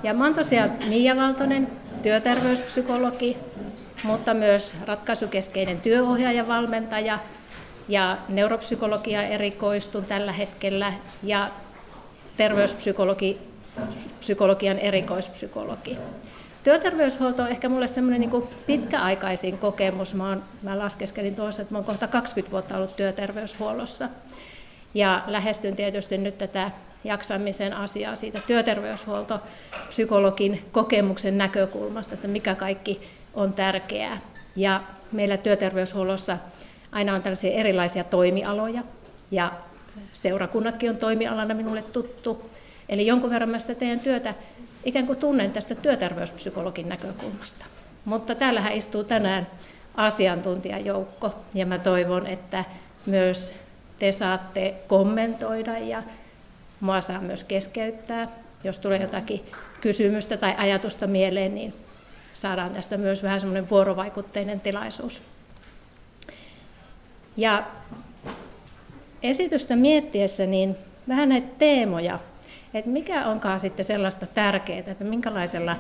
Ja mä oon tosiaan Miia Valtonen, työterveyspsykologi, mutta myös ratkaisukeskeinen työohjaaja-valmentaja ja neuropsykologia erikoistun tällä hetkellä ja terveyspsykologian erikoispsykologi. Työterveyshuolto on ehkä mulle semmoinen niin pitkäaikaisin kokemus. Mä laskeskelin tuossa, että mä oon kohta 20 vuotta ollut työterveyshuollossa. Ja lähestyn tietysti nyt tätä jaksamisen asiaa siitä työterveyshuoltopsykologin kokemuksen näkökulmasta, että mikä kaikki on tärkeää. Ja meillä työterveyshuollossa aina on tällaisia erilaisia toimialoja ja seurakunnatkin on toimialana minulle tuttu. Eli jonkun verran mä sitä teidän työtä ikään kuin tunnen tästä työterveyspsykologin näkökulmasta. Mutta täällähän istuu tänään asiantuntijajoukko ja mä toivon, että myös te saatte kommentoida ja mua saa myös keskeyttää. Jos tulee jotakin kysymystä tai ajatusta mieleen, niin saadaan tästä myös vähän semmoinen vuorovaikutteinen tilaisuus. Ja esitystä miettiessä niin vähän näitä teemoja, että mikä onkaan sitten sellaista tärkeää, että minkälaisella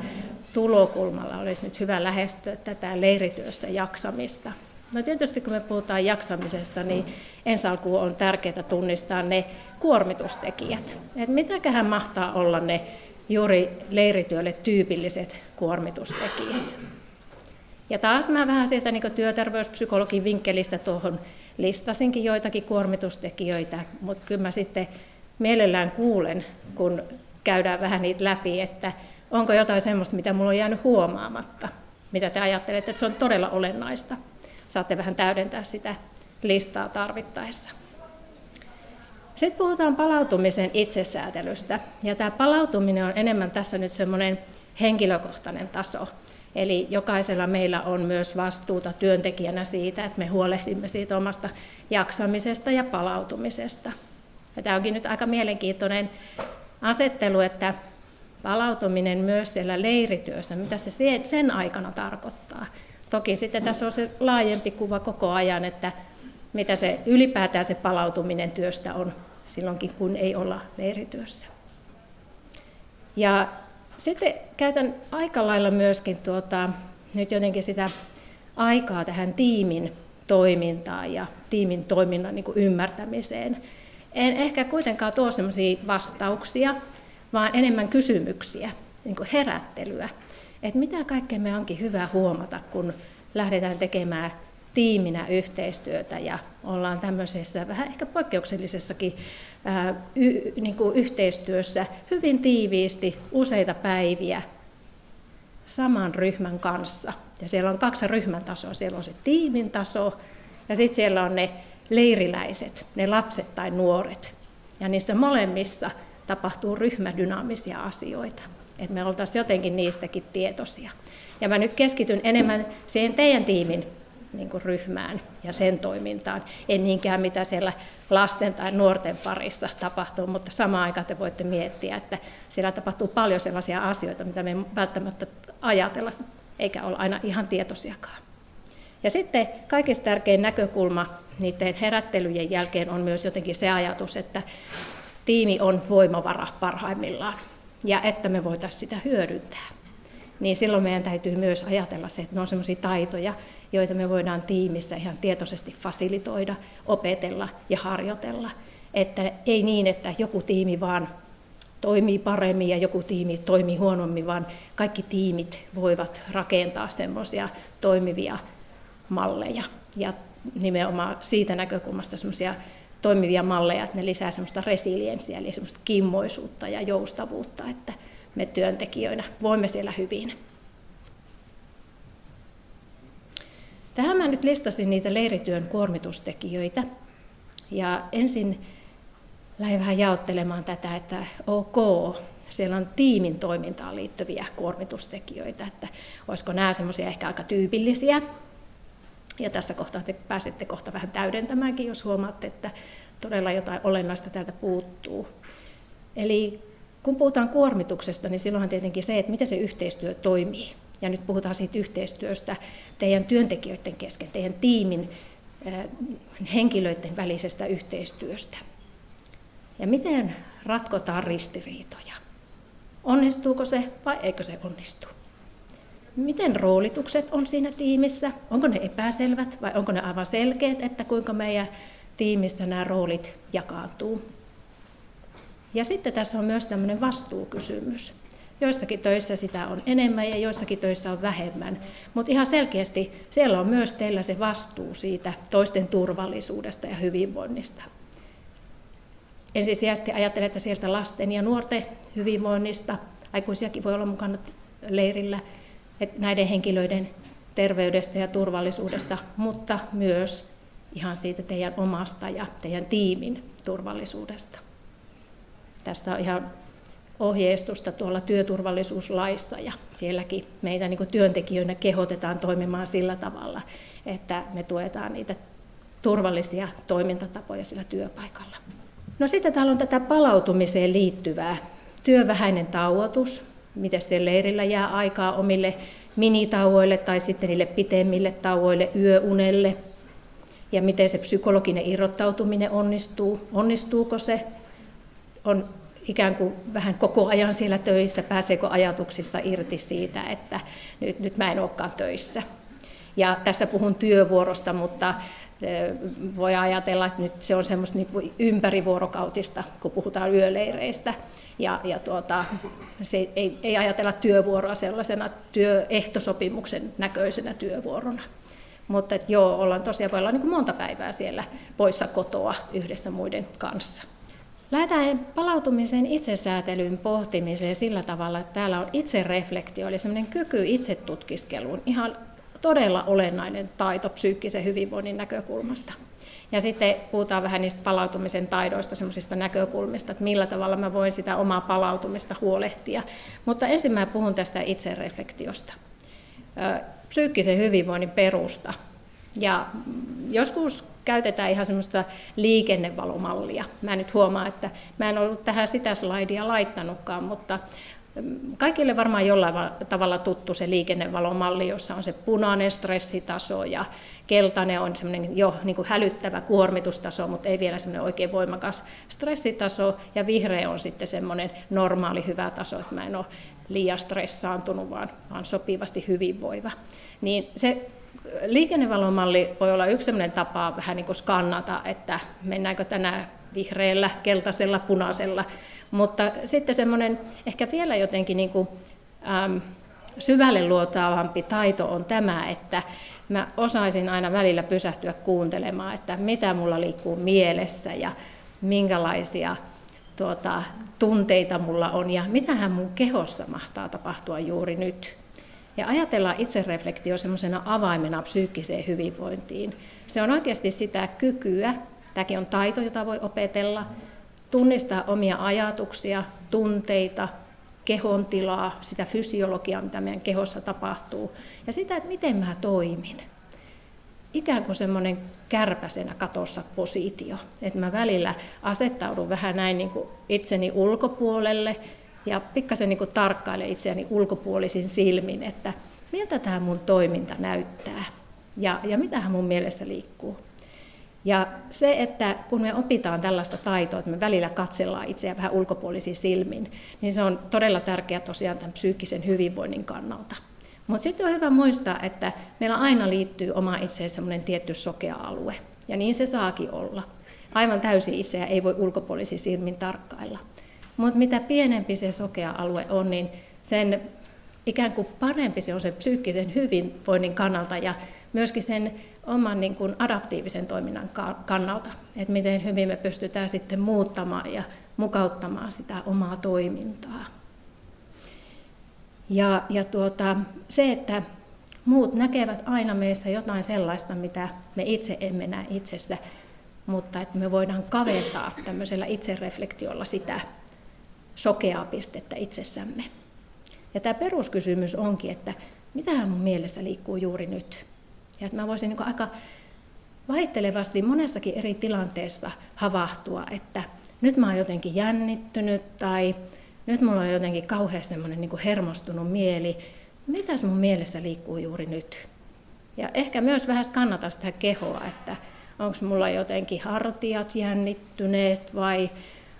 tulokulmalla olisi nyt hyvä lähestyä tätä leirityössä jaksamista. No tietysti kun me puhutaan jaksamisesta, niin ensi alkuun on tärkeää tunnistaa ne kuormitustekijät. Että mitäköhän mahtaa olla ne juuri leirityölle tyypilliset kuormitustekijät. Ja taas mä vähän sieltä niin työterveyspsykologin vinkkelistä tuohon listasinkin joitakin kuormitustekijöitä, mutta kyllä mä sitten mielellään kuulen, kun käydään vähän niitä läpi, että onko jotain semmoista, mitä mulla on jäänyt huomaamatta, mitä te ajattelette, että se on todella olennaista. Saatte vähän täydentää sitä listaa tarvittaessa. Sitten puhutaan palautumisen itsesäätelystä. Ja tämä palautuminen on enemmän tässä nyt semmoinen henkilökohtainen taso. Eli jokaisella meillä on myös vastuuta työntekijänä siitä, että me huolehdimme siitä omasta jaksamisesta ja palautumisesta. Ja tämä onkin nyt aika mielenkiintoinen asettelu, että palautuminen myös siellä leirityössä, mitä se sen aikana tarkoittaa. Toki sitten tässä on se laajempi kuva koko ajan, että mitä se ylipäätään se palautuminen työstä on silloinkin, kun ei olla leirityössä. Ja sitten käytän aika lailla myöskin nyt jotenkin sitä aikaa tähän tiimin toimintaan ja tiimin toiminnan niin kuin ymmärtämiseen. En ehkä kuitenkaan tuo sellaisia vastauksia, vaan enemmän kysymyksiä, niin kuin herättelyä. Että mitä kaikkea me onkin hyvä huomata, kun lähdetään tekemään tiiminä yhteistyötä ja ollaan tämmöisessä vähän ehkä poikkeuksellisessakin niin kuin yhteistyössä hyvin tiiviisti useita päiviä saman ryhmän kanssa. Ja siellä on 2 ryhmän tasoa. Siellä on se tiimin taso ja sitten siellä on ne leiriläiset, ne lapset tai nuoret. Ja niissä molemmissa tapahtuu ryhmädynaamisia asioita. Että me oltaisiin jotenkin niistäkin tietoisia. Ja mä nyt keskityn enemmän siihen teidän tiimin niin kuin ryhmään ja sen toimintaan. En niinkään mitä siellä lasten tai nuorten parissa tapahtuu, mutta samaan aikaan te voitte miettiä, että siellä tapahtuu paljon sellaisia asioita, mitä me ei välttämättä ajatella, eikä olla aina ihan tietoisiakaan. Ja sitten kaikista tärkein näkökulma niiden herättelyjen jälkeen on myös jotenkin se ajatus, että tiimi on voimavara parhaimmillaan ja että me voitaisiin sitä hyödyntää. Niin silloin meidän täytyy myös ajatella se, että ne on sellaisia taitoja, joita me voidaan tiimissä ihan tietoisesti fasilitoida, opetella ja harjoitella. Että ei niin, että joku tiimi vaan toimii paremmin ja joku tiimi toimii huonommin, vaan kaikki tiimit voivat rakentaa semmoisia toimivia malleja. Ja nimenomaan siitä näkökulmasta semmoisia toimivia malleja, että ne lisää semmoista resilienssiä, eli semmoista kimmoisuutta ja joustavuutta, että me työntekijöinä voimme siellä hyvin. Tähän mä nyt listasin niitä leirityön kuormitustekijöitä. Ja ensin lähdin vähän jaottelemaan tätä, että siellä on tiimin toimintaan liittyviä kuormitustekijöitä, että olisiko nämä semmoisia ehkä aika tyypillisiä. Ja tässä kohtaa te pääsette kohta vähän täydentämäänkin, jos huomaatte, että todella jotain olennaista täältä puuttuu. Eli kun puhutaan kuormituksesta, niin silloinhan tietenkin se, että miten se yhteistyö toimii. Ja nyt puhutaan siitä yhteistyöstä teidän työntekijöiden kesken, teidän tiimin henkilöiden välisestä yhteistyöstä. Ja miten ratkotaan ristiriitoja. Onnistuuko se vai eikö se onnistu? Miten roolitukset on siinä tiimissä? Onko ne epäselvät vai onko ne aivan selkeät, että kuinka meidän tiimissä nämä roolit jakaantuu? Ja sitten tässä on myös tämmöinen vastuukysymys. Joissakin töissä sitä on enemmän ja joissakin töissä on vähemmän, mutta ihan selkeästi siellä on myös teillä se vastuu siitä toisten turvallisuudesta ja hyvinvoinnista. Ensisijaisesti ajattelen, että sieltä lasten ja nuorten hyvinvoinnista, aikuisiakin voi olla mukana leirillä, että näiden henkilöiden terveydestä ja turvallisuudesta, mutta myös ihan siitä teidän omasta ja teidän tiimin turvallisuudesta. Tästä on ihan ohjeistusta tuolla työturvallisuuslaissa ja sielläkin meitä niin kuin työntekijöinä kehotetaan toimimaan sillä tavalla, että me tuetaan niitä turvallisia toimintatapoja sillä työpaikalla. No sitten täällä on tätä palautumiseen liittyvää työn vähäinen tauotus, miten siellä leirillä jää aikaa omille minitauoille tai sitten niille pitemmille tauoille, yöunelle ja miten se psykologinen irrottautuminen onnistuu, onnistuuko se, on ikään kuin vähän koko ajan siellä töissä, pääseekö ajatuksissa irti siitä, että nyt mä en olekaan töissä. Ja tässä puhun työvuorosta, mutta voi ajatella, että nyt se on semmoista niin kuin ympärivuorokautista, kun puhutaan yöleireistä. Se ei ajatella työvuoroa sellaisena työehtosopimuksen näköisenä työvuorona. Mutta ollaan tosiaan voi olla niin kuin monta päivää siellä poissa kotoa yhdessä muiden kanssa. Lähdetään palautumisen itsesäätelyn pohtimiseen sillä tavalla, että täällä on itsereflektio, eli sellainen kyky itsetutkiskeluun, ihan todella olennainen taito psyykkisen hyvinvoinnin näkökulmasta. Ja sitten puhutaan vähän niistä palautumisen taidoista, semmoisista näkökulmista, että millä tavalla mä voin sitä omaa palautumista huolehtia. Mutta ensin mä puhun tästä itsereflektiosta. Psyykkisen hyvinvoinnin perusta. Ja joskus käytetään ihan semmoista liikennevalomallia. Mä nyt huomaan, että mä en ollut tähän sitä slaidia laittanutkaan, mutta kaikille varmaan jollain tavalla tuttu se liikennevalomalli, jossa on se punainen stressitaso ja keltainen on semmoinen jo niin kuin hälyttävä kuormitustaso, mutta ei vielä semmoinen oikein voimakas stressitaso, ja vihreä on sitten semmoinen normaali hyvä taso, että mä en ole liian stressaantunut, vaan sopivasti hyvinvoiva. Niin se liikennevalomalli voi olla yksi sellainen tapa vähän niin kuin skannata, että mennäänkö tänään vihreällä, keltaisella, punaisella, mutta sitten semmoinen ehkä vielä jotenkin niin kuin, syvälle luotaavampi taito on tämä, että mä osaisin aina välillä pysähtyä kuuntelemaan, että mitä mulla liikkuu mielessä ja minkälaisia tunteita mulla on ja mitähän mun kehossa mahtaa tapahtua juuri nyt. Ja ajatellaan itsereflektio semmoisena avaimena psyykkiseen hyvinvointiin. Se on oikeasti sitä kykyä, tämäkin on taito, jota voi opetella, tunnistaa omia ajatuksia, tunteita, kehon tilaa, sitä fysiologiaa, mitä meidän kehossa tapahtuu, ja sitä, että miten mä toimin. Ikään kuin semmoinen kärpäsenä katossa positio, että mä välillä asettaudun vähän näin niin kuin itseni ulkopuolelle, ja pikkasen niin kuin tarkkailen itseäni ulkopuolisin silmin, että miltä tämä mun toiminta näyttää ja mitähän mun mielessä liikkuu. Ja se, että kun me opitaan tällaista taitoa, että me välillä katsellaan itseä vähän ulkopuolisin silmin, niin se on todella tärkeää tosiaan tämän psyykkisen hyvinvoinnin kannalta. Mutta sitten on hyvä muistaa, että meillä aina liittyy oma itseen semmoinen tietty sokea alue, ja niin se saakin olla. Aivan täysin itseä ei voi ulkopuolisin silmin tarkkailla. Mutta mitä pienempi se sokea alue on, niin sen ikään kuin parempi se on sen psyykkisen hyvinvoinnin kannalta ja myöskin sen oman niin kuin adaptiivisen toiminnan kannalta, että miten hyvin me pystytään sitten muuttamaan ja mukauttamaan sitä omaa toimintaa. Ja se, että muut näkevät aina meissä jotain sellaista, mitä me itse emme näe itsessä, mutta että me voidaan kaventaa tämmöisellä itsereflektiolla sitä sokeaa pistettä itsessämme. Ja tämä peruskysymys onkin, että mitähän mun mielessä liikkuu juuri nyt. Ja että mä voisin niin aika vaihtelevasti monessakin eri tilanteessa havahtua, että nyt mä oon jotenkin jännittynyt tai nyt mulla on jotenkin kauhean semmoinen niin hermostunut mieli. Mitäs mun mielessä liikkuu juuri nyt? Ja ehkä myös vähän skannata sitä kehoa, että onko mulla jotenkin hartiat jännittyneet vai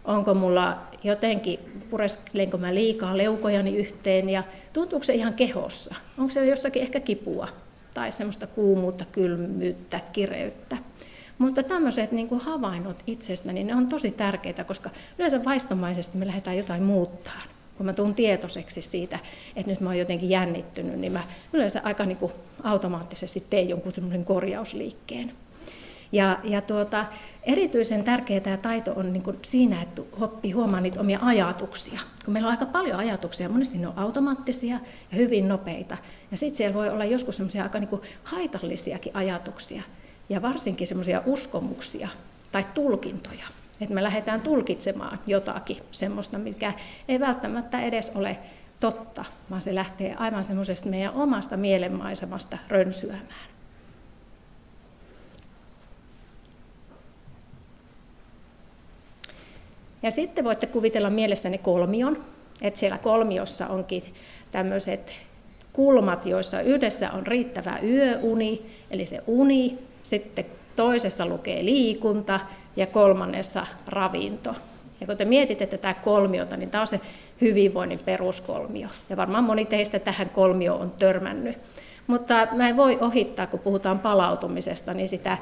onko mulla jotenkin, pureskelenko mä liikaa leukojani yhteen ja tuntuuko se ihan kehossa, onko se jossakin ehkä kipua tai semmoista kuumuutta, kylmyyttä, kireyttä. Mutta tämmöiset niin kuin havainnot itsestäni, niin ne on tosi tärkeitä, koska yleensä vaistomaisesti me lähdetään jotain muuttaa. Kun mä tuun tietoiseksi siitä, että nyt mä oon jotenkin jännittynyt, niin mä yleensä aika niin kuin automaattisesti teen jonkun semmoisen korjausliikkeen. Erityisen tärkeä tämä taito on niin kuin siinä, että oppii huomaamaan niitä omia ajatuksia. Kun meillä on aika paljon ajatuksia, monesti ne on automaattisia ja hyvin nopeita. Ja sitten siellä voi olla joskus semmoisia aika niin kuin haitallisiakin ajatuksia. Ja varsinkin semmoisia uskomuksia tai tulkintoja, että me lähdetään tulkitsemaan jotakin semmoista, mikä ei välttämättä edes ole totta, vaan se lähtee aivan semmoisesta meidän omasta mielenmaisemasta rönsyämään. Ja sitten voitte kuvitella mielessäni kolmion, että siellä kolmiossa onkin tämmöiset kulmat, joissa yhdessä on riittävä yöuni, eli se uni, sitten toisessa lukee liikunta ja kolmannessa ravinto. Ja kun te mietitte tätä kolmiota, niin tämä on se hyvinvoinnin peruskolmio. Ja varmaan moni teistä tähän kolmioon on törmännyt. Mutta mä en voi ohittaa, kun puhutaan palautumisesta, niin sitä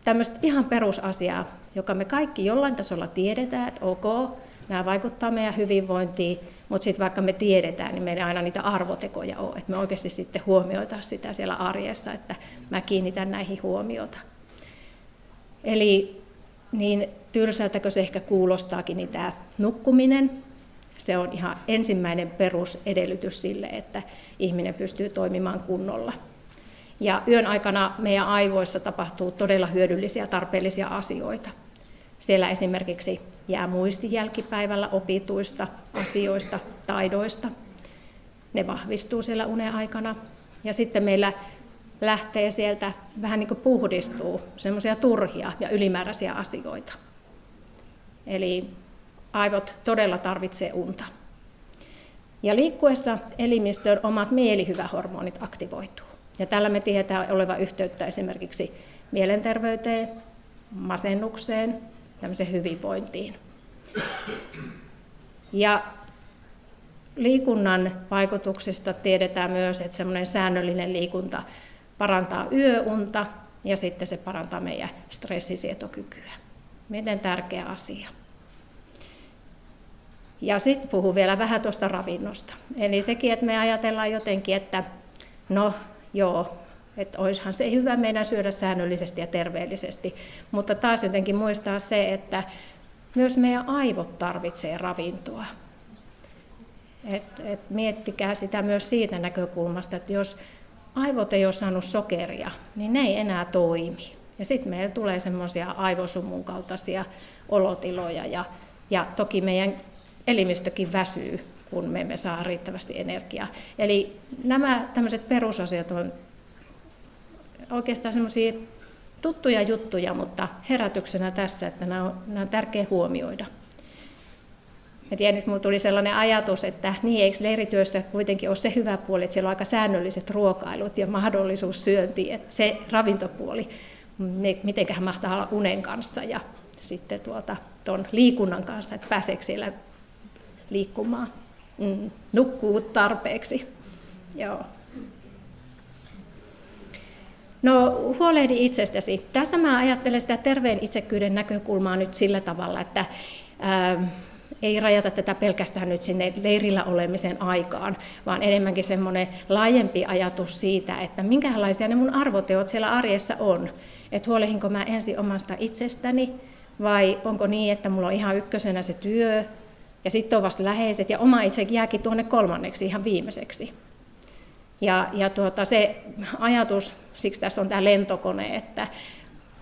tämmöistä ihan perusasiaa, joka me kaikki jollain tasolla tiedetään, että ok, nämä vaikuttaa meidän hyvinvointiin, mutta sitten vaikka me tiedetään, niin meillä ei aina niitä arvotekoja ole, että me oikeasti sitten huomioitaisiin sitä siellä arjessa, että mä kiinnitän näihin huomiota. Eli niin tylsältäkö se ehkä kuulostaakin, niin tämä nukkuminen, se on ihan ensimmäinen perusedellytys sille, että ihminen pystyy toimimaan kunnolla. Ja yön aikana meidän aivoissa tapahtuu todella hyödyllisiä ja tarpeellisia asioita. Siellä esimerkiksi jää muisti jälkipäivällä opituista asioista, taidoista. Ne vahvistuu siellä unen aikana. Ja sitten meillä lähtee sieltä vähän niin kuin puhdistuu semmoisia turhia ja ylimääräisiä asioita. Eli aivot todella tarvitsee unta. Ja liikkuessa elimistön omat mielihyvähormonit aktivoituu. Ja tällä me tiedetään olevan yhteyttä esimerkiksi mielenterveyteen, masennukseen, tämmöiseen hyvinvointiin. Ja liikunnan vaikutuksista tiedetään myös, että semmoinen säännöllinen liikunta parantaa yöunta ja sitten se parantaa meidän stressisietokykyä. Miten tärkeä asia. Ja sitten puhun vielä vähän tuosta ravinnosta. Eli sekin, että me ajatellaan jotenkin, että no joo, että olisihan se hyvä meidän syödä säännöllisesti ja terveellisesti, mutta taas jotenkin muistaa se, että myös meidän aivot tarvitsee ravintoa. Et miettikää sitä myös siitä näkökulmasta, että jos aivot ei ole saanut sokeria, niin ne ei enää toimi. Ja sitten meillä tulee semmoisia aivosumun kaltaisia olotiloja ja toki meidän elimistökin väsyy, kun me emme saa riittävästi energiaa. Eli nämä tämmöiset perusasiat on oikeastaan semmoisia tuttuja juttuja, mutta herätyksenä tässä, että nämä on tärkeä huomioida. Mä tiedän, että minulle tuli sellainen ajatus, että niin eikö leirityössä kuitenkin ole se hyvä puoli, että siellä on aika säännölliset ruokailut ja mahdollisuus syöntiin, että se ravintopuoli, mitenköhän mahtaa olla unen kanssa ja sitten tuon liikunnan kanssa, että pääseekö siellä liikkumaan, nukkuu tarpeeksi. Joo. No, huolehdi itsestäsi. Tässä mä ajattelen sitä terveen itsekkyyden näkökulmaa nyt sillä tavalla, että ei rajata tätä pelkästään nyt sinne leirillä olemisen aikaan, vaan enemmänkin semmoinen laajempi ajatus siitä, että minkälaisia ne mun arvoteot siellä arjessa on. Että huolehinko mä ensin omasta itsestäni, vai onko niin, että mulla on ihan ykkösenä se työ, ja sitten on vasta läheiset, ja oma itse jääkin tuonne kolmanneksi ihan viimeiseksi. Ja se ajatus, siksi tässä on tämä lentokone, että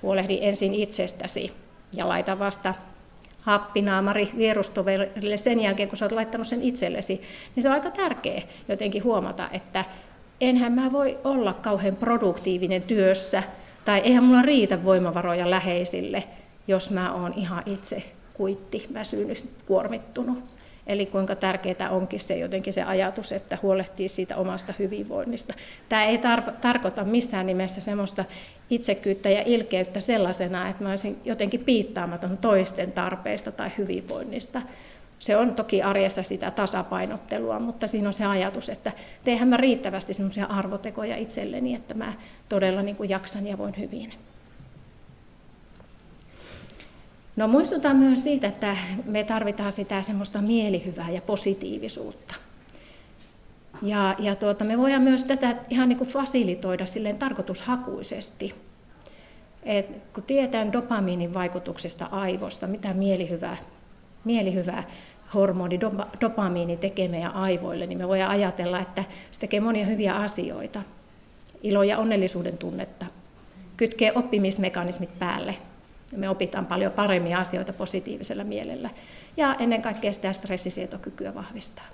huolehdi ensin itsestäsi ja laita vasta happinaamari vierustoverille sen jälkeen, kun sä oot laittanut sen itsellesi, niin se on aika tärkeä jotenkin huomata, että enhän mä voi olla kauhean produktiivinen työssä, tai eihän mulla riitä voimavaroja läheisille, jos mä oon ihan itse kuitti, väsynyt, kuormittunut. Eli kuinka tärkeää onkin se jotenkin se ajatus, että huolehtii siitä omasta hyvinvoinnista. Tämä ei tarkoita missään nimessä semmoista itsekkyyttä ja ilkeyttä sellaisena, että mä olisin jotenkin piittaamaton toisten tarpeista tai hyvinvoinnista. Se on toki arjessa sitä tasapainottelua, mutta siinä on se ajatus, että teehän mä riittävästi semmoisia arvotekoja itselleni, että mä todella niin kuin jaksan ja voin hyvin. No muistutan myös siitä, että me tarvitaan sitä semmoista mielihyvää ja positiivisuutta. Ja me voidaan myös tätä ihan niin kuin fasilitoida silleen tarkoitushakuisesti. Kun tiedetään dopamiinin vaikutuksesta aivosta, mitä mielihyvä hormoni dopamiini tekee meidän aivoille, niin me voidaan ajatella, että se tekee monia hyviä asioita. Ilo- ja onnellisuuden tunnetta, kytkee oppimismekanismit päälle. Me opitaan paljon paremmin asioita positiivisella mielellä ja ennen kaikkea sitä stressisietokykyä vahvistaa.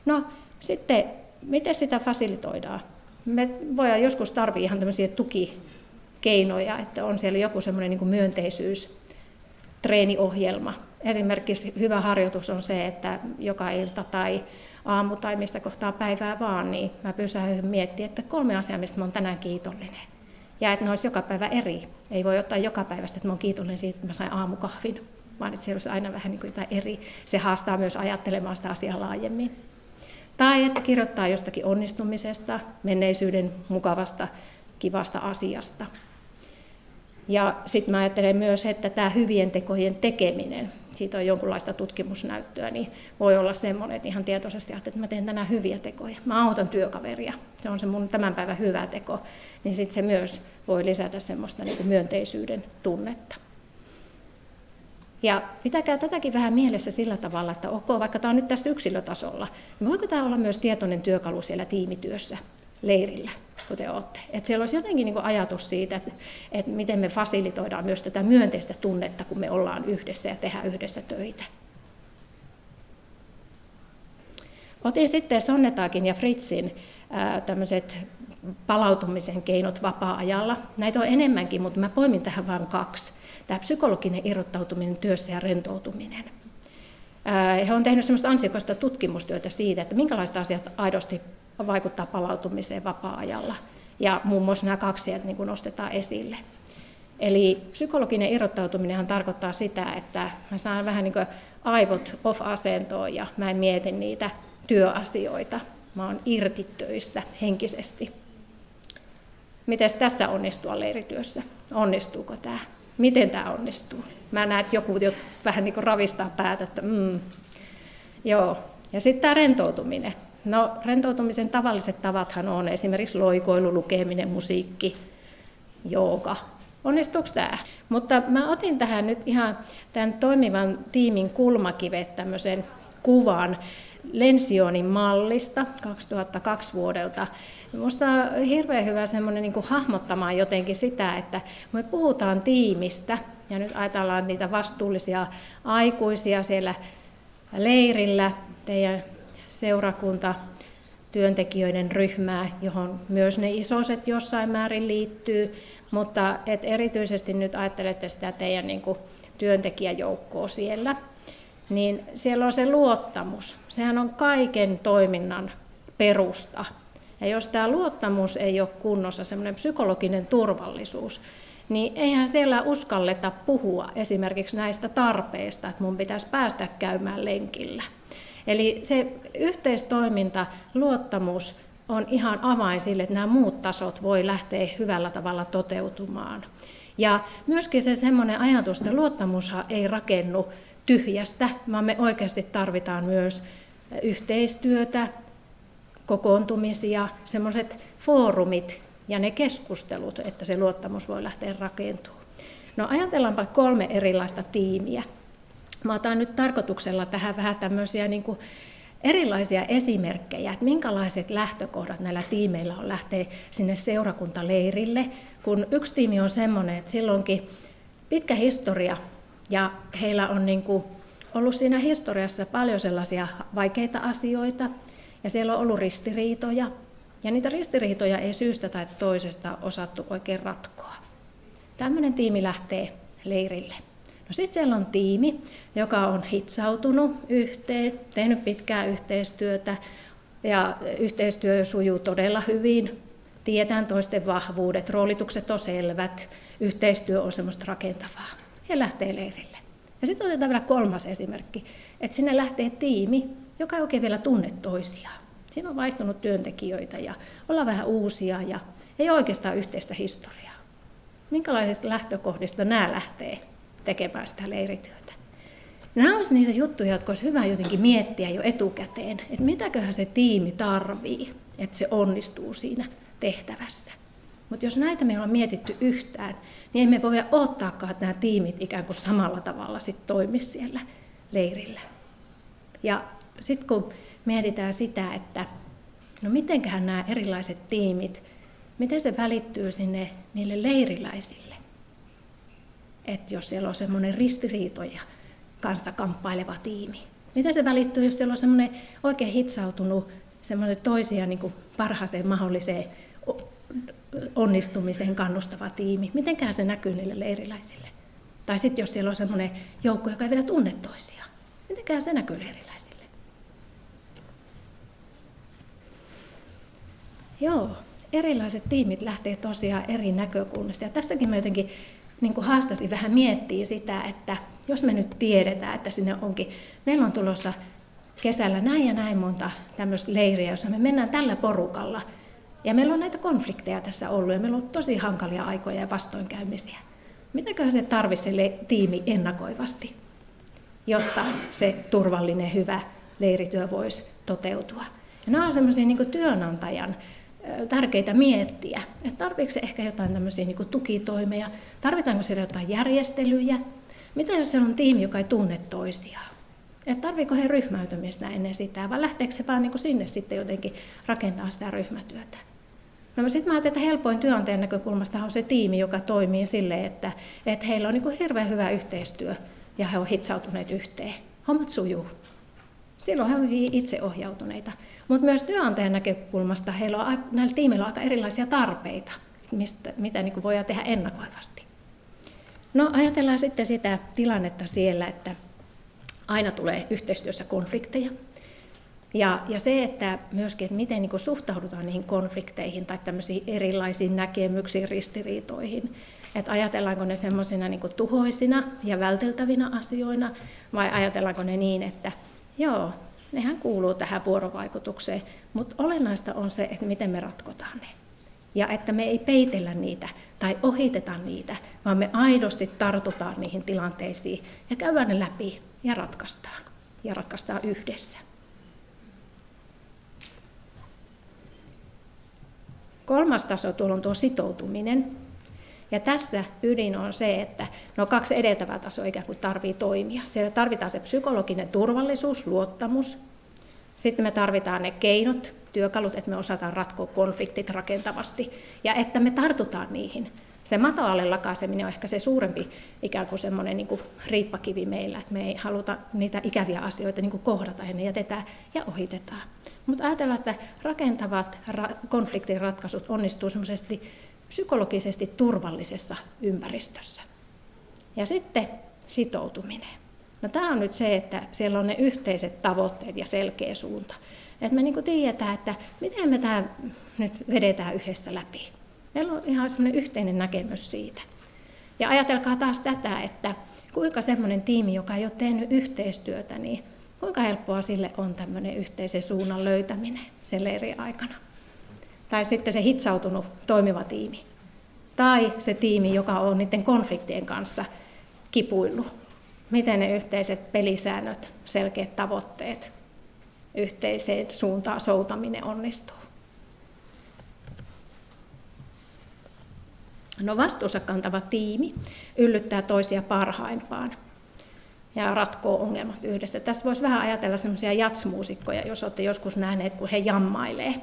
No sitten, miten sitä fasilitoidaan? Me voidaan joskus tarvita ihan tämmöisiä tukikeinoja, että on siellä joku semmoinen niin kuin myönteisyys-treeniohjelma. Esimerkiksi hyvä harjoitus on se, että joka ilta tai aamu tai missä kohtaa päivää vaan, niin mä pysähdyn miettimään, että 3 asiaa, mistä mä oon tänään kiitollinen. Ja että ne olisi joka päivä eri. Ei voi ottaa joka päivästä, että mä oon kiitollinen siitä, että mä sain aamukahvin, vaan että se olisi aina vähän niin kuin jotain eri. Se haastaa myös ajattelemaan sitä asiaa laajemmin. Tai että kirjoittaa jostakin onnistumisesta, menneisyyden mukavasta, kivasta asiasta. Ja sitten mä ajattelen myös, että tämä hyvien tekojen tekeminen, siitä on jonkunlaista tutkimusnäyttöä, niin voi olla semmoinen, että ihan tietoisesti ajattelee, että mä teen tänään hyviä tekoja. Mä autan työkaveria, se on se mun tämän päivän hyvä teko, niin sitten se myös voi lisätä semmoista niin kuin myönteisyyden tunnetta. Ja pitäkää tätäkin vähän mielessä sillä tavalla, että ok, vaikka tämä on nyt tässä yksilötasolla, niin voiko tämä olla myös tietoinen työkalu siellä tiimityössä, leirillä, kun te olette. Että siellä olisi jotenkin niin kuin ajatus siitä, että miten me fasilitoidaan myös tätä myönteistä tunnetta, kun me ollaan yhdessä ja tehdään yhdessä töitä. Otin sitten Sonnetagin ja Fritzin tämmöiset palautumisen keinot vapaa-ajalla. Näitä on enemmänkin, mutta mä poimin tähän vain 2. Tämä psykologinen irrottautuminen työssä ja rentoutuminen. He on tehnyt semmoista ansiokasta tutkimustyötä siitä, että minkälaiset asiat aidosti vaikuttaa palautumiseen vapaa-ajalla. Ja muun muassa nämä 2 sieltä niin kuin nostetaan esille. Eli psykologinen irrottautuminen tarkoittaa sitä, että mä saan vähän niin kuin aivot off-asentoon ja mä en mieti niitä työasioita. Mä oon irti töistä henkisesti. Miten tässä onnistua leirityössä? Onnistuuko tämä? Miten tämä onnistuu? Mä näen, että joku vähän niin kuin ravistaa päätä, että joo. Ja sitten tämä rentoutuminen. No, rentoutumisen tavalliset tavathan on esimerkiksi loikoilu, lukeminen, musiikki, jooga. Onnistuuko tämä? Mutta mä otin tähän nyt ihan tämän toimivan tiimin kulmakivet tämmöisen kuvan Lencionin mallista 2002 vuodelta. Minusta on hirveän hyvä semmoinen niin kuin hahmottamaan jotenkin sitä, että me puhutaan tiimistä ja nyt ajatellaan niitä vastuullisia aikuisia siellä leirillä, teidän seurakunta, työntekijöiden ryhmää, johon myös ne isoset jossain määrin liittyy, mutta et erityisesti nyt ajattelette sitä teidän niin kuin työntekijäjoukkoa siellä, niin siellä on se luottamus. Sehän on kaiken toiminnan perusta. Ja jos tämä luottamus ei ole kunnossa, semmoinen psykologinen turvallisuus, niin eihän siellä uskalleta puhua esimerkiksi näistä tarpeista, että mun pitäisi päästä käymään lenkillä. Eli se yhteistoiminta, luottamus on ihan avain sille, että nämä muut tasot voi lähteä hyvällä tavalla toteutumaan. Ja myöskin se semmoinen ajatus, että luottamushan ei rakennu tyhjästä, vaan me oikeasti tarvitaan myös yhteistyötä, kokoontumisia, semmoiset foorumit ja ne keskustelut, että se luottamus voi lähteä rakentumaan. No ajatellaanpa 3 erilaista tiimiä. Mä otan nyt tarkoituksella tähän vähän tämmöisiä niin kuin erilaisia esimerkkejä, että minkälaiset lähtökohdat näillä tiimeillä on lähteä sinne seurakuntaleirille, kun yksi tiimi on semmoinen, että silloinkin pitkä historia ja heillä on niin kuin ollut siinä historiassa paljon sellaisia vaikeita asioita ja siellä on ollut ristiriitoja ja niitä ristiriitoja ei syystä tai toisesta osattu oikein ratkoa. Tämmöinen tiimi lähtee leirille. No sitten siellä on tiimi, joka on hitsautunut yhteen, tehnyt pitkää yhteistyötä ja yhteistyö sujuu todella hyvin. Tiedetään toisten vahvuudet, roolitukset on selvät, yhteistyö on semmoista rakentavaa. He lähtee leirille. Ja sitten otetaan vielä kolmas esimerkki, että sinne lähtee tiimi, joka ei oikein vielä tunne toisiaan. Siinä on vaihtunut työntekijöitä ja ollaan vähän uusia ja ei ole oikeastaan yhteistä historiaa. Minkälaisista lähtökohdista nämä lähtee tekemään sitä leirityötä? Nämä olisivat niitä juttuja, jotka olisi hyvä jotenkin miettiä jo etukäteen, että mitäköhän se tiimi tarvii, että se onnistuu siinä tehtävässä. Mutta jos näitä me ei ole mietitty yhtään, niin emme voi odottaakaan, että nämä tiimit ikään kuin samalla tavalla sit toimisi siellä leirillä. Ja sitten kun mietitään sitä, että no mitenköhän nämä erilaiset tiimit, miten se välittyy sinne niille leiriläisille. Että jos siellä on semmoinen ristiriitoja kanssa kamppaileva tiimi. Miten se välittyy, jos siellä on semmoinen oikein hitsautunut semmoinen toisia niin kuin parhaaseen mahdolliseen onnistumiseen kannustava tiimi. Mitenkään se näkyy niille leiriläisille? Tai sitten jos siellä on semmoinen joukko, joka ei vielä tunne toisiaan. Mitenkään se näkyy leiriläisille? Joo, erilaiset tiimit lähtee tosiaan eri näkökulmista. Ja tässäkin mä jotenkin niin kuin haastaisin vähän miettiä sitä, että jos me nyt tiedetään, että sinne onkin, meillä on tulossa kesällä näin ja näin monta tämmöistä leiriä, jossa me mennään tällä porukalla. Ja meillä on näitä konflikteja tässä ollut ja meillä on tosi hankalia aikoja ja vastoinkäymisiä. Mitäköhän se tarvitsee se tiimi ennakoivasti, jotta se turvallinen, hyvä leirityö voisi toteutua. Ja nämä on semmoisia niin kuin työnantajan tärkeitä miettiä, että tarvitseeko se ehkä jotain tämmöisiä niin kuin tukitoimeja, tarvitaanko siellä jotain järjestelyjä, mitä jos siellä on tiimi, joka ei tunne toisiaan. Että tarviiko he ryhmäytymistä ennen sitä, vai lähteekö se vaan niin kuin sinne sitten jotenkin rakentaa sitä ryhmätyötä. No sitten mä ajattelen, että helpoin työnantajan näkökulmasta on se tiimi, joka toimii silleen, että heillä on niin kuin hirveän hyvä yhteistyö ja he on hitsautuneet yhteen. Hommat sujuu. Silloin he ovat itseohjautuneita. Mutta myös työnantajan näkökulmasta näillä tiimillä on aika erilaisia tarpeita, mitä niin kuin voidaan tehdä ennakoivasti. No ajatellaan sitten sitä tilannetta siellä, että aina tulee yhteistyössä konflikteja. Ja se, että myöskin, että miten niin kuin suhtaudutaan niihin konflikteihin tai tämmöisiin erilaisiin näkemyksiin, ristiriitoihin. Että ajatellaanko ne semmoisina niin kuin tuhoisina ja välteltävinä asioina, vai ajatellaanko ne niin, että joo, nehän kuuluu tähän vuorovaikutukseen, mutta olennaista on se, että miten me ratkotaan ne. Ja että me ei peitellä niitä tai ohiteta niitä, vaan me aidosti tartutaan niihin tilanteisiin ja käydään ne läpi ja ratkaistaan. Ja ratkaistaan yhdessä. Kolmas taso tuolla on tuo sitoutuminen. Ja tässä ydin on se, että kaksi edeltävää tasoa ikään kuin tarvitsee toimia. Siellä tarvitaan se psykologinen turvallisuus, luottamus. Sitten me tarvitaan ne keinot, työkalut, että me osataan ratkoa konfliktit rakentavasti ja että me tartutaan niihin. Se maton alle lakaiseminen on ehkä se suurempi ikään kuin semmoinen niin kuin riippakivi meillä, että me ei haluta niitä ikäviä asioita niin kuin kohdata ja ne jätetään ja ohitetaan. Mutta ajatellaan, että rakentavat konfliktin ratkaisut onnistuu semmoisesti psykologisesti turvallisessa ympäristössä. Ja sitten sitoutuminen. No, tämä on nyt se, että siellä on ne yhteiset tavoitteet ja selkeä suunta. Että me niin kuin tiedetään, että miten me tämä nyt vedetään yhdessä läpi. Meillä on ihan semmoinen yhteinen näkemys siitä. Ja ajatelkaa taas tätä, että kuinka semmoinen tiimi, joka ei ole tehnyt yhteistyötä, niin kuinka helppoa sille on tämmöinen yhteisen suunnan löytäminen sen leirin aikana. Tai sitten se hitsautunut toimiva tiimi. Tai se tiimi, joka on niiden konfliktien kanssa kipuillut. Miten ne yhteiset pelisäännöt, selkeät tavoitteet, yhteiseen suuntaan soutaminen onnistuu. No, vastuussa kantava tiimi yllyttää toisia parhaimpaan ja ratkoo ongelmat yhdessä. Tässä voisi vähän ajatella semmoisia jatsmuusikkoja, jos olette joskus nähneet, kun he jammailee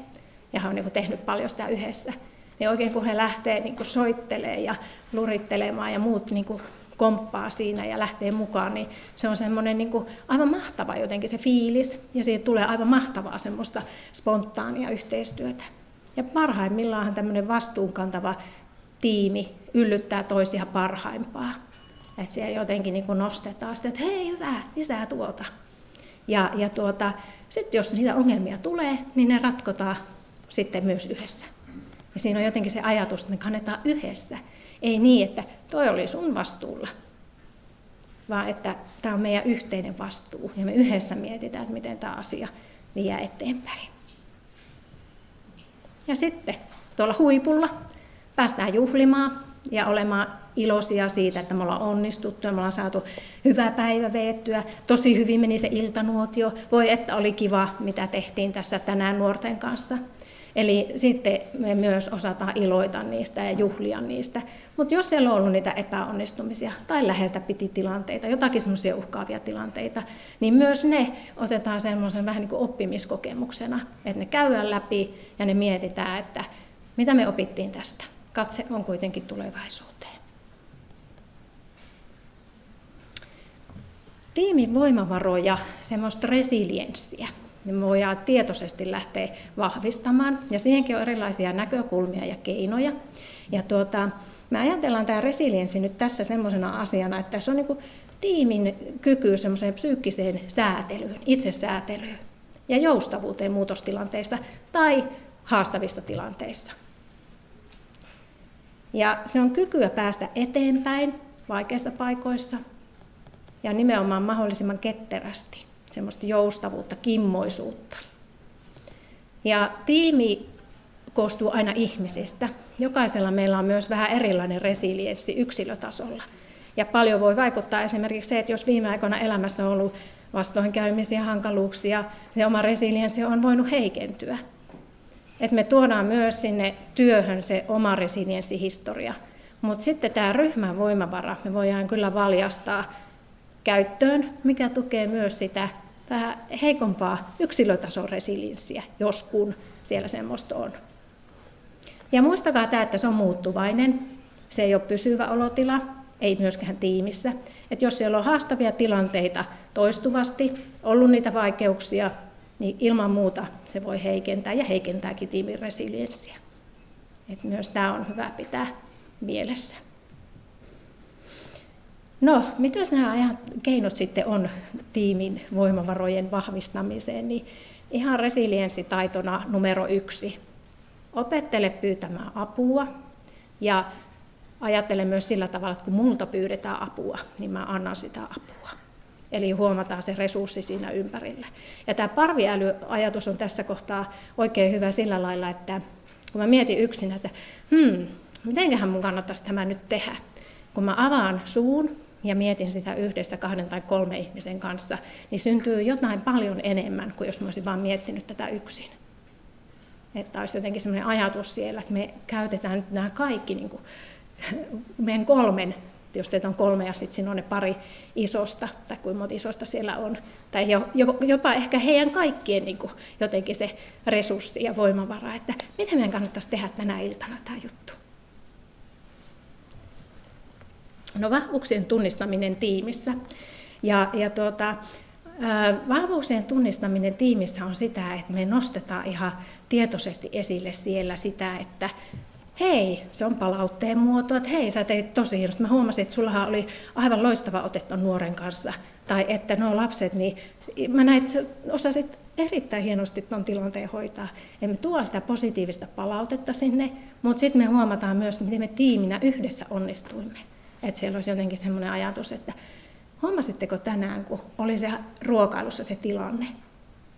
ja he on niin tehnyt paljon sitä yhdessä. Ja oikein kun he lähtee niin soittelemaan ja lurittelemaan ja muut niin komppaa siinä ja lähtee mukaan, niin se on semmoinen niin aivan mahtava jotenkin se fiilis ja siitä tulee aivan mahtavaa semmoista spontaania yhteistyötä. Ja parhaimmillaanhan tämmöinen vastuunkantava tiimi yllyttää toisia parhaimpaa. Että siellä jotenkin niin kuin nostetaan sitä, että hei hyvä, lisää tuota. Ja sitten jos niitä ongelmia tulee, niin ne ratkotaan sitten myös yhdessä. Ja siinä on jotenkin se ajatus, että me kannetaan yhdessä. Ei niin, että toi oli sun vastuulla, vaan että tämä on meidän yhteinen vastuu. Ja me yhdessä mietitään, että miten tämä asia vie eteenpäin. Ja sitten tuolla huipulla päästään juhlimaan ja olemaan iloisia siitä, että me ollaan onnistuttu ja me ollaan saatu hyvä päivä veettyä. Tosi hyvin meni se iltanuotio. Voi että oli kiva, mitä tehtiin tässä tänään nuorten kanssa. Eli sitten me myös osataan iloita niistä ja juhlia niistä. Mutta jos siellä on ollut niitä epäonnistumisia tai läheltä piti tilanteita, jotakin semmoisia uhkaavia tilanteita, niin myös ne otetaan semmoisen vähän niin kuin oppimiskokemuksena, että ne käydään läpi ja ne mietitään, että mitä me opittiin tästä. Katse on kuitenkin tulevaisuuteen. Tiimin voimavaroja, semmoista resilienssiä, niin me voidaan tietoisesti lähteä vahvistamaan, ja siihenkin on erilaisia näkökulmia ja keinoja. Ja me ajatellaan tämä resilienssi nyt tässä semmoisena asiana, että se on niin kuin tiimin kyky semmoiseen psyykkiseen säätelyyn, itsesäätelyyn ja joustavuuteen muutostilanteissa tai haastavissa tilanteissa. Ja se on kykyä päästä eteenpäin vaikeissa paikoissa ja nimenomaan mahdollisimman ketterästi. Semmoista joustavuutta, kimmoisuutta. Ja tiimi koostuu aina ihmisistä. Jokaisella meillä on myös vähän erilainen resilienssi yksilötasolla. Ja paljon voi vaikuttaa esimerkiksi se, että jos viime aikoina elämässä on ollut vastoinkäymisiä, hankaluuksia, se oma resilienssi on voinut heikentyä. Et me tuodaan myös sinne työhön se oma resilienssihistoria. Mutta sitten tämä ryhmän voimavara me voidaan kyllä valjastaa käyttöön, mikä tukee myös sitä vähän heikompaa yksilötason resilienssiä, jos kun siellä semmoista on. Ja muistakaa tämä, että se on muuttuvainen, se ei ole pysyvä olotila, ei myöskään tiimissä. Että jos siellä on haastavia tilanteita toistuvasti, ollut niitä vaikeuksia, niin ilman muuta se voi heikentää ja heikentääkin tiimin resilienssiä. Että myös tämä on hyvä pitää mielessä. No, mitä nämä keinot sitten on tiimin voimavarojen vahvistamiseen? Niin ihan resilienssitaitona numero 1. Opettele pyytämään apua ja ajattele myös sillä tavalla, että kun multa pyydetään apua, niin mä annan sitä apua. Eli huomataan se resurssi siinä ympärillä. Ja tämä parviälyajatus on tässä kohtaa oikein hyvä sillä lailla, että kun mä mietin yksin, että mitenköhän mun kannattaisi tämä nyt tehdä, kun mä avaan suun ja mietin sitä yhdessä 2 tai 3 ihmisen kanssa, niin syntyy jotain paljon enemmän kuin jos mä olisin vaan miettinyt tätä yksin. Että olisi jotenkin sellainen ajatus siellä, että me käytetään nyt nämä kaikki niin kuin meidän 3, jos teitä on 3 ja sitten siinä on ne pari isosta, tai kuinka monta isosta siellä on, tai jopa ehkä heidän kaikkien niin kuin jotenkin se resurssi ja voimavara, että miten meidän kannattaisi tehdä tänä iltana tämä juttu. No, vahvuuksien tunnistaminen tiimissä. Vahvuuksien tunnistaminen tiimissä on sitä, että me nostetaan ihan tietoisesti esille siellä sitä, että hei, se on palautteen muoto, että hei, sä teit tosi hienosti. Mä huomasin, että sullahan oli aivan loistava ote ton nuoren kanssa. Tai että nuo lapset, niin mä näin, että osasit erittäin hienosti ton tilanteen hoitaa. Ja me tuodaan sitä positiivista palautetta sinne, mutta sitten me huomataan myös, miten me tiiminä yhdessä onnistuimme. Että siellä olisi jotenkin semmoinen ajatus, että huomasitteko tänään, kun oli se ruokailussa se tilanne.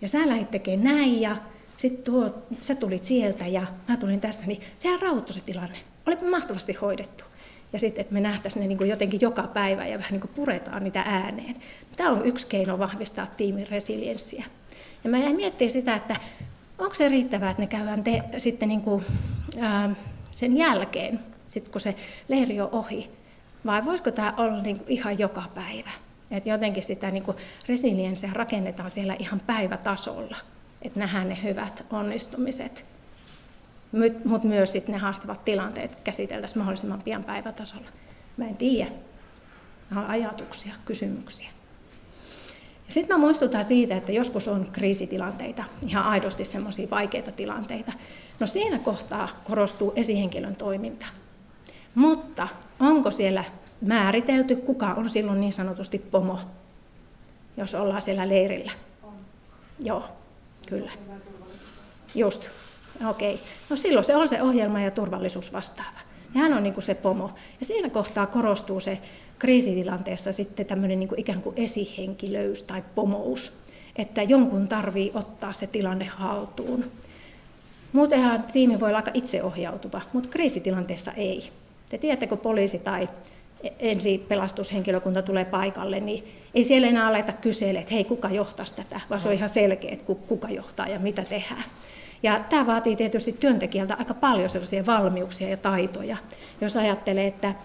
Ja sä lähdit tekemään näin ja sitten sä tulit sieltä ja mä tulin tässä, niin sehän rauhoittui se tilanne. Olipa mahtavasti hoidettu. Ja sitten, että me nähtäisiin ne niin kuin jotenkin joka päivä ja vähän niin kuin puretaan niitä ääneen. Tämä on yksi keino vahvistaa tiimin resilienssiä. Ja mä jäin miettimään sitä, että onko se riittävää, että ne käydään sitten niin kuin, sen jälkeen, sit kun se leiri on ohi. Vai voisiko tämä olla niin kuin ihan joka päivä? Että jotenkin sitä niin kuin resilienssiä rakennetaan siellä ihan päivätasolla. Että nähdään ne hyvät onnistumiset, mutta myös sitten ne haastavat tilanteet käsiteltäisiin mahdollisimman pian päivätasolla. Mä en tiedä. Nämä on ajatuksia, kysymyksiä. Sitten mä muistutan siitä, että joskus on kriisitilanteita, ihan aidosti semmoisia vaikeita tilanteita. No siinä kohtaa korostuu esihenkilön toiminta. Mutta onko siellä määritelty, kuka on silloin niin sanotusti pomo, jos ollaan siellä leirillä? Joo, kyllä. Just, okei. No silloin se on se ohjelma ja turvallisuus vastaava. Ja hän on niin kuin se pomo. Ja siinä kohtaa korostuu se kriisitilanteessa sitten tämmöinen niin kuin ikään kuin esihenkilöys tai pomous, että jonkun tarvii ottaa se tilanne haltuun. Muutenhan tiimi voi olla aika itseohjautuva, mutta kriisitilanteessa ei. Te tiedätte, kun poliisi tai ensipelastushenkilökunta tulee paikalle, niin ei siellä enää aleta kyselemään, että hei, kuka johtaisi tätä, vaan se on ihan selkeä, että kuka johtaa ja mitä tehdään. Ja tämä vaatii tietysti työntekijältä aika paljon sellaisia valmiuksia ja taitoja. Jos ajattelee, että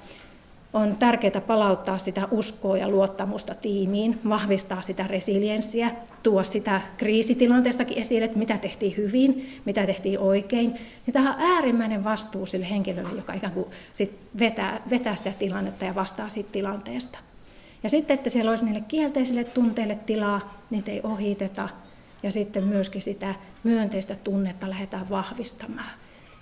on tärkeää palauttaa sitä uskoa ja luottamusta tiimiin, vahvistaa sitä resilienssiä, tuoda sitä kriisitilanteessakin esille, että mitä tehtiin hyvin, mitä tehtiin oikein. Niin tämä on äärimmäinen vastuu sille henkilölle, joka ikään kuin sit vetää sitä tilannetta ja vastaa siitä tilanteesta. Ja sitten, että siellä olisi niille kielteisille tunteille tilaa, niitä ei ohiteta, ja sitten myöskin sitä myönteistä tunnetta lähdetään vahvistamaan.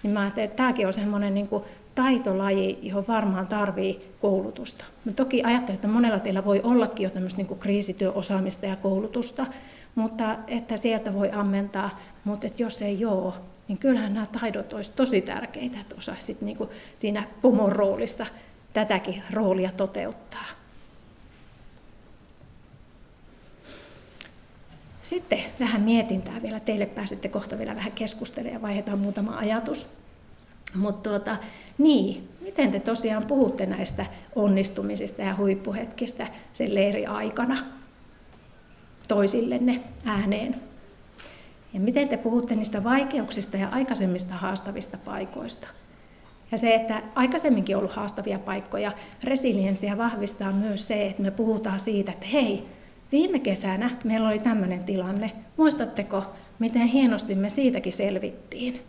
Niin mä ajattelen, että tämäkin on semmoinen niin kuin taitolaji, johon varmaan tarvii koulutusta. Mä toki ajattelen, että monella teillä voi ollakin jo tämmöistä niin kuin kriisityöosaamista ja koulutusta, mutta että sieltä voi ammentaa, mutta että jos ei ole, niin kyllähän nämä taidot olisi tosi tärkeitä, että osaisit niin kuin siinä pomon roolissa tätäkin roolia toteuttaa. Sitten vähän mietintää vielä, teille pääsette kohta vielä vähän keskustelemaan ja vaihdetaan muutama ajatus. Mutta niin, miten te tosiaan puhutte näistä onnistumisista ja huippuhetkistä sen leiri aikana toisillenne ääneen? Ja miten te puhutte niistä vaikeuksista ja aikaisemmista haastavista paikoista? Ja se, että aikaisemminkin on ollut haastavia paikkoja, resilienssiä vahvistaa myös se, että me puhutaan siitä, että hei, viime kesänä meillä oli tämmöinen tilanne. Muistatteko, miten hienosti me siitäkin selvittiin?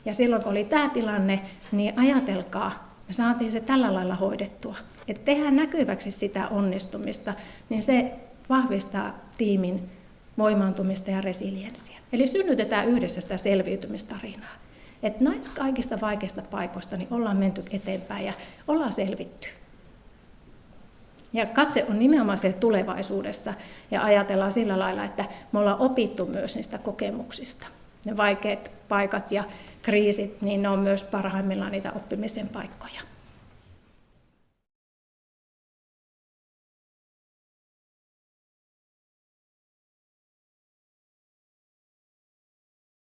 Ja silloin kun oli tämä tilanne, niin ajatelkaa, me saatiin se tällä lailla hoidettua. Että tehdään näkyväksi sitä onnistumista, niin se vahvistaa tiimin voimaantumista ja resilienssiä. Eli synnytetään yhdessä sitä selviytymistarinaa. Että näistä kaikista vaikeista paikoista niin ollaan menty eteenpäin ja ollaan selvitty. Ja katse on nimenomaan siellä tulevaisuudessa ja ajatellaan sillä lailla, että me ollaan opittu myös niistä kokemuksista. Ne vaikeat paikat ja kriisit, niin ne on myös parhaimmillaan niitä oppimisen paikkoja.